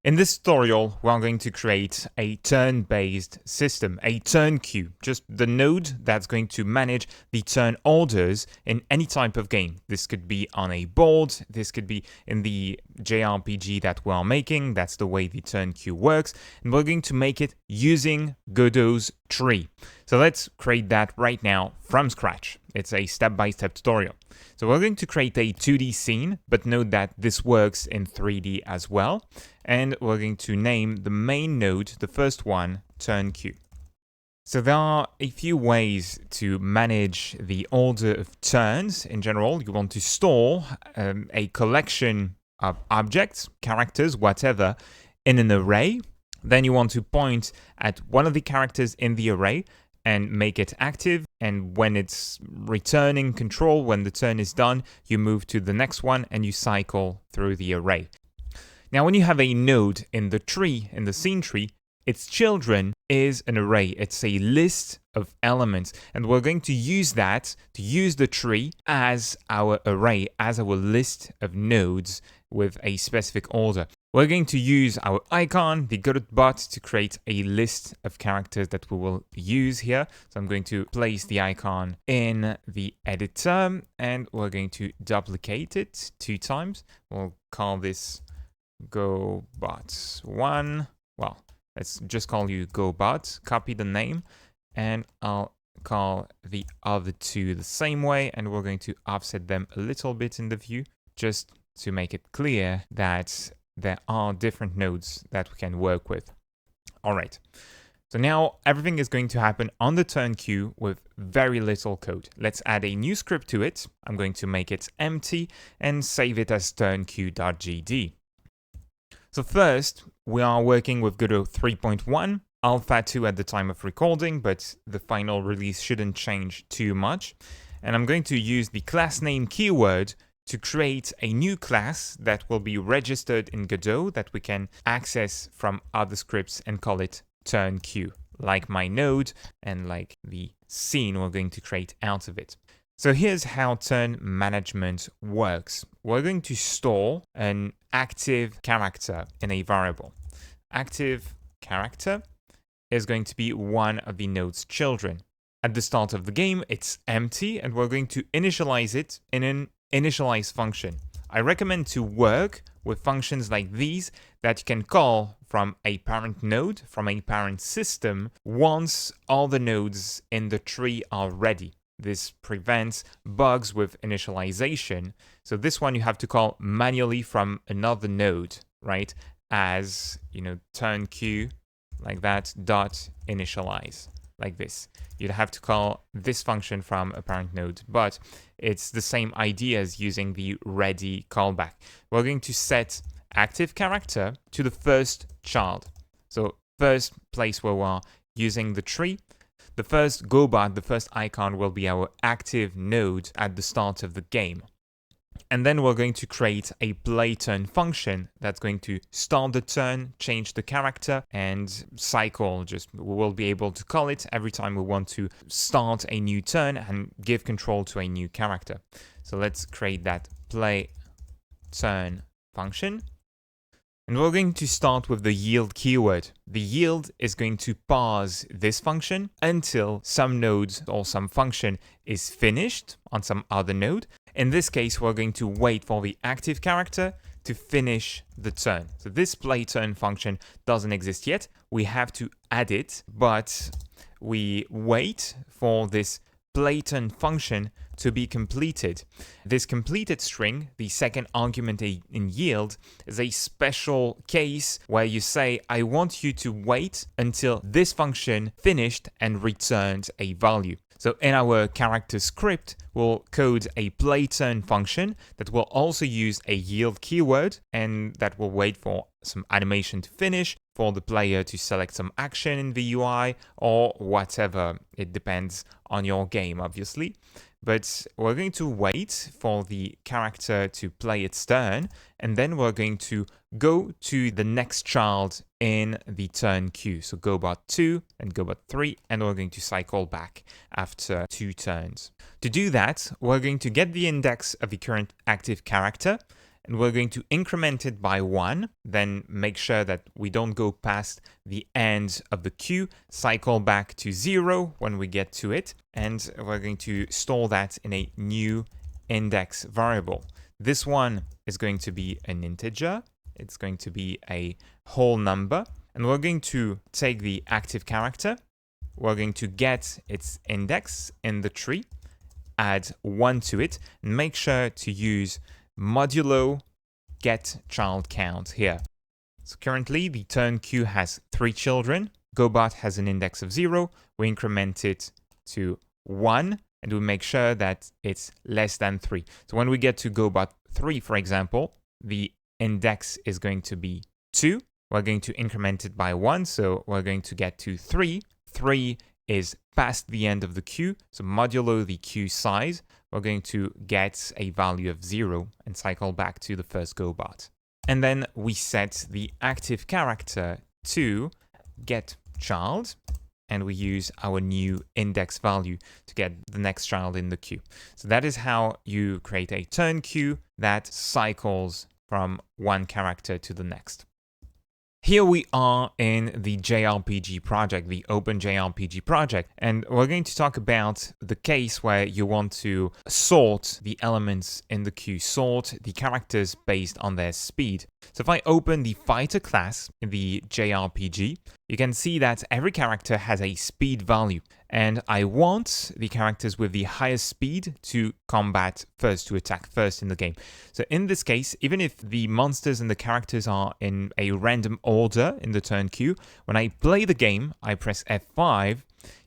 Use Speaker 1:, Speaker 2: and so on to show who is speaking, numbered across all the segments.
Speaker 1: In this tutorial, we are going to create a turn-based system, a turn queue, just the node that's going to manage the turn orders in any type of game. This could be on a board, this could be in the JRPG that we are making, that's the way the turn queue works, and we're going to make it using Godot's tree. So let's create that right now from scratch. It's a step-by-step tutorial. So we're going to create a 2D scene, but note that this works in 3D as well. And we're going to name the main node, the first one, turn queue. So there are a few ways to manage the order of turns. In general, you want to store a collection of objects, characters, whatever, in an array. Then you want to point at one of the characters in the array and make it active, and when it's returning control, when the turn is done, you move to the next one and you cycle through the array. Now, when you have a node in the tree, in the scene tree, its children is an array. It's a list of elements, and we're going to use that, to use the tree as our array, as our list of nodes with a specific order. We're going to use our icon, the Godot bot, to create a list of characters that we will use here. So I'm going to place the icon in the editor, and we're going to duplicate it 2 times. We'll call this GoBot1. Well, let's just call you GoBot. Copy the name, and I'll call the other 2 the same way, and we're going to offset them a little bit in the view, just to make it clear that there are different nodes that we can work with. All right, so now everything is going to happen on the turn queue with very little code. Let's add a new script to it. I'm going to make it empty and save it as turnqueue.gd. So first, we are working with Godot 3.1, Alpha 2 at the time of recording, but the final release shouldn't change too much. And I'm going to use the class name keyword to create a new class that will be registered in Godot that we can access from other scripts and call it turn queue, like my node and like the scene we're going to create out of it. So here's how turn management works. We're going to store an active character in a variable. Active character is going to be one of the node's children. At the start of the game, it's empty, and we're going to initialize it in an initialize function. I recommend to work with functions like these that you can call from a parent node, from a parent system, once all the nodes in the tree are ready. This prevents bugs with initialization. So this one you have to call manually from another node, right? As, turn queue, like that, dot initialize, like this. You'd have to call this function from a parent node, but it's the same idea as using the ready callback. We're going to set active character to the first child. So first place where we're using the tree, the first GoBot, the first icon will be our active node at the start of the game. And then we're going to create a play turn function that's going to start the turn, change the character, and cycle. We will be able to call it every time we want to start a new turn and give control to a new character. So let's create that play turn function. And we're going to start with the yield keyword. The yield is going to pause this function until some node or some function is finished on some other node. In this case, we're going to wait for the active character to finish the turn. So this play turn function doesn't exist yet. We have to add it, but we wait for this play turn function to be completed. This completed string, the second argument in yield, is a special case where you say, I want you to wait until this function finished and returned a value. So in our character script, we'll code a play turn function that will also use a yield keyword, and that will wait for some animation to finish, for the player to select some action in the UI or whatever. It depends on your game, obviously. But we're going to wait for the character to play its turn, and then we're going to go to the next child in the turn queue. So GoBot 2 and GoBot 3, and we're going to cycle back after 2 turns. To do that, we're going to get the index of the current active character, and we're going to increment it by 1, then make sure that we don't go past the end of the queue, cycle back to 0 when we get to it, and we're going to store that in a new index variable. This one is going to be an integer, it's going to be a whole number, and we're going to take the active character, we're going to get its index in the tree, add 1 to it, and make sure to use modulo get child count here. So currently the turn queue has 3 children, Godot has an index of 0, we increment it to 1, and we make sure that it's less than 3. So when we get to Godot 3, for example, the index is going to be 2. We're going to increment it by 1, so we're going to get to 3. 3 is past the end of the queue, so modulo the queue size, we're going to get a value of 0 and cycle back to the first Godot. And then we set the active character to get child, and we use our new index value to get the next child in the queue. So that is how you create a turn queue that cycles from one character to the next. Here we are in the JRPG project, the Open JRPG project, and we're going to talk about the case where you want to sort the elements in the queue, sort the characters based on their speed. So if I open the fighter class in the JRPG, you can see that every character has a speed value, and I want the characters with the highest speed to combat first, to attack first in the game. So in this case, even if the monsters and the characters are in a random order in the turn queue, when I play the game, I press F5,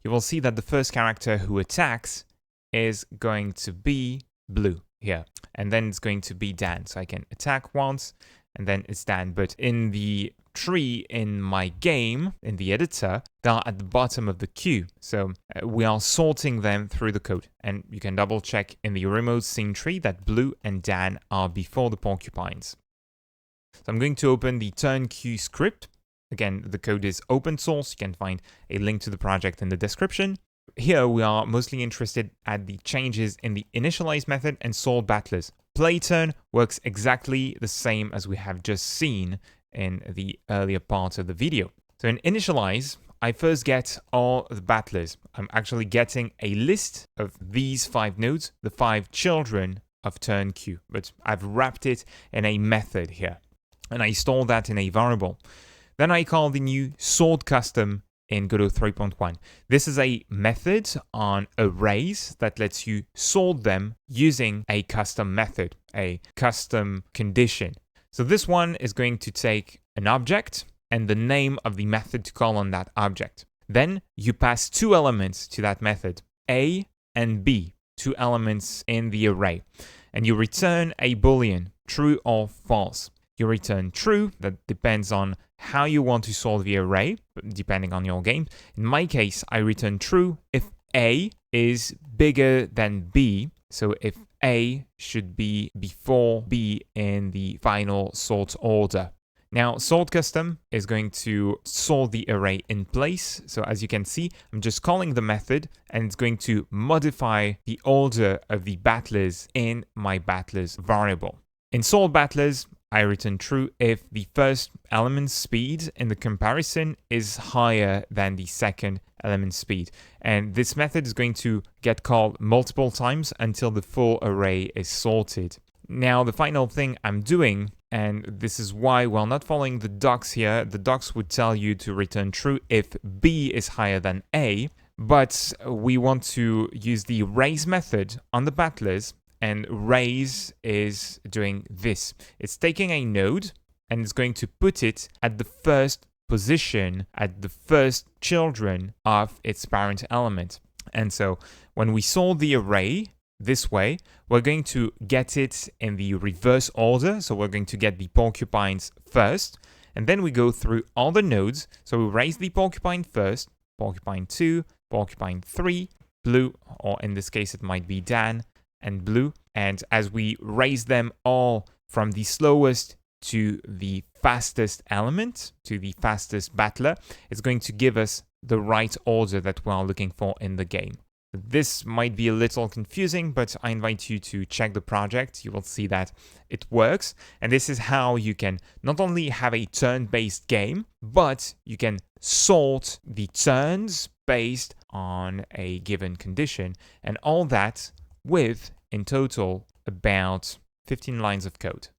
Speaker 1: you will see that the first character who attacks is going to be blue here, and then it's going to be Dan. So I can attack once, and then it's Dan. But in the tree in my game, in the editor, they are at the bottom of the queue. So we are sorting them through the code. And you can double check in the remote scene tree that Blue and Dan are before the porcupines. So I'm going to open the turn queue script. Again, the code is open source. You can find a link to the project in the description. Here we are mostly interested at the changes in the initialize method and sort battlers. Play turn works exactly the same as we have just seen in the earlier part of the video. So in initialize, I first get all the battlers. I'm actually getting a list of these 5 nodes, the 5 children of turn queue, but I've wrapped it in a method here, and I store that in a variable. Then I call the new sort custom in Godot 3.1. This is a method on arrays that lets you sort them using a custom method, a custom condition. So this one is going to take an object and the name of the method to call on that object. Then you pass 2 elements to that method, A and B, 2 elements in the array. And you return a boolean, true or false. You return true, that depends on how you want to sort the array, depending on your game. In my case, I return true if A is bigger than B. So if A should be before B in the final sort order. Now, sort custom is going to sort the array in place. So as you can see, I'm just calling the method, and it's going to modify the order of the battlers in my battlers variable. In sort battlers, I return true if the first element's speed in the comparison is higher than the second element's speed. And this method is going to get called multiple times until the full array is sorted. Now, the final thing I'm doing, and this is why while not following the docs here, the docs would tell you to return true if B is higher than A, but we want to use the raise method on the battlers. And raise is doing this. It's taking a node and it's going to put it at the first position, at the first children of its parent element. And so when we sort the array this way, we're going to get it in the reverse order. So we're going to get the porcupines first, and then we go through all the nodes. So we raise the porcupine first, porcupine 2, porcupine 3, blue, or in this case it might be Dan, and blue, and as we raise them all from the slowest to the fastest element, to the fastest battler, it's going to give us the right order that we are looking for in the game. This might be a little confusing, but I invite you to check the project. You will see that it works. And this is how you can not only have a turn-based game, but you can sort the turns based on a given condition. And all that with, in total, about 15 lines of code.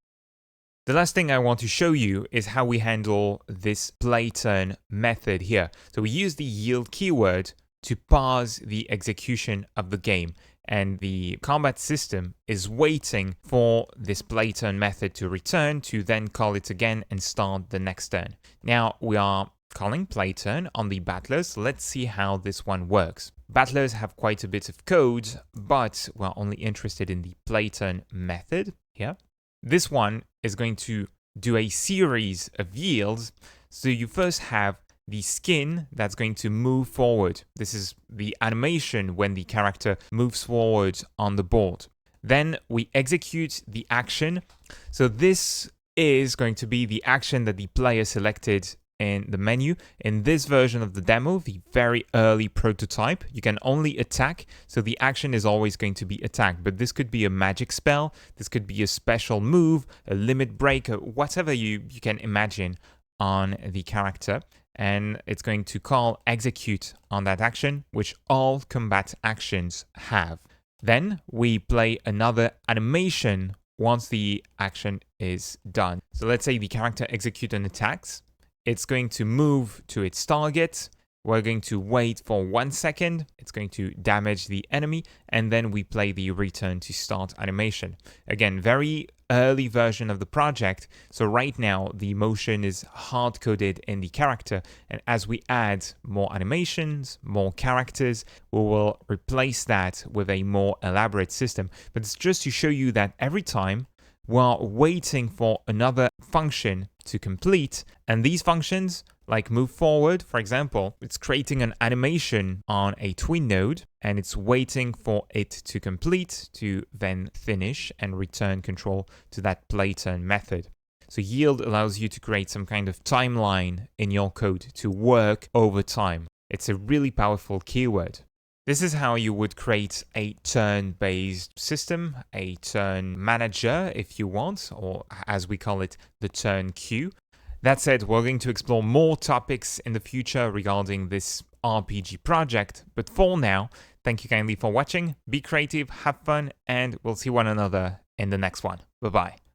Speaker 1: The last thing I want to show you is how we handle this playTurn method here. So we use the yield keyword to pause the execution of the game, and the combat system is waiting for this playTurn method to return to then call it again and start the next turn. Now we are calling playTurn on the battlers. Let's see how this one works. Battlers have quite a bit of code, but we're only interested in the playTurn method here. This one is going to do a series of yields. So you first have the skin that's going to move forward. This is the animation when the character moves forward on the board. Then we execute the action. So this is going to be the action that the player selected in the menu. In this version of the demo, the very early prototype, you can only attack. So the action is always going to be attack, but this could be a magic spell. This could be a special move, a limit break, whatever you can imagine on the character. And it's going to call execute on that action, which all combat actions have. Then we play another animation once the action is done. So let's say the character executes and attacks. It's going to move to its target. We're going to wait for 1 second. It's going to damage the enemy. And then we play the return to start animation. Again, very early version of the project. So right now, the motion is hard-coded in the character. And as we add more animations, more characters, we will replace that with a more elaborate system. But it's just to show you that every time we're waiting for another function to complete. And these functions, like move forward, for example, it's creating an animation on a twin node, and it's waiting for it to complete to then finish and return control to that playTurn method. So yield allows you to create some kind of timeline in your code to work over time. It's a really powerful keyword. This is how you would create a turn-based system, a turn manager if you want, or as we call it, the turn queue. That said, we're going to explore more topics in the future regarding this RPG project, but for now, thank you kindly for watching, be creative, have fun, and we'll see one another in the next one. Bye-bye.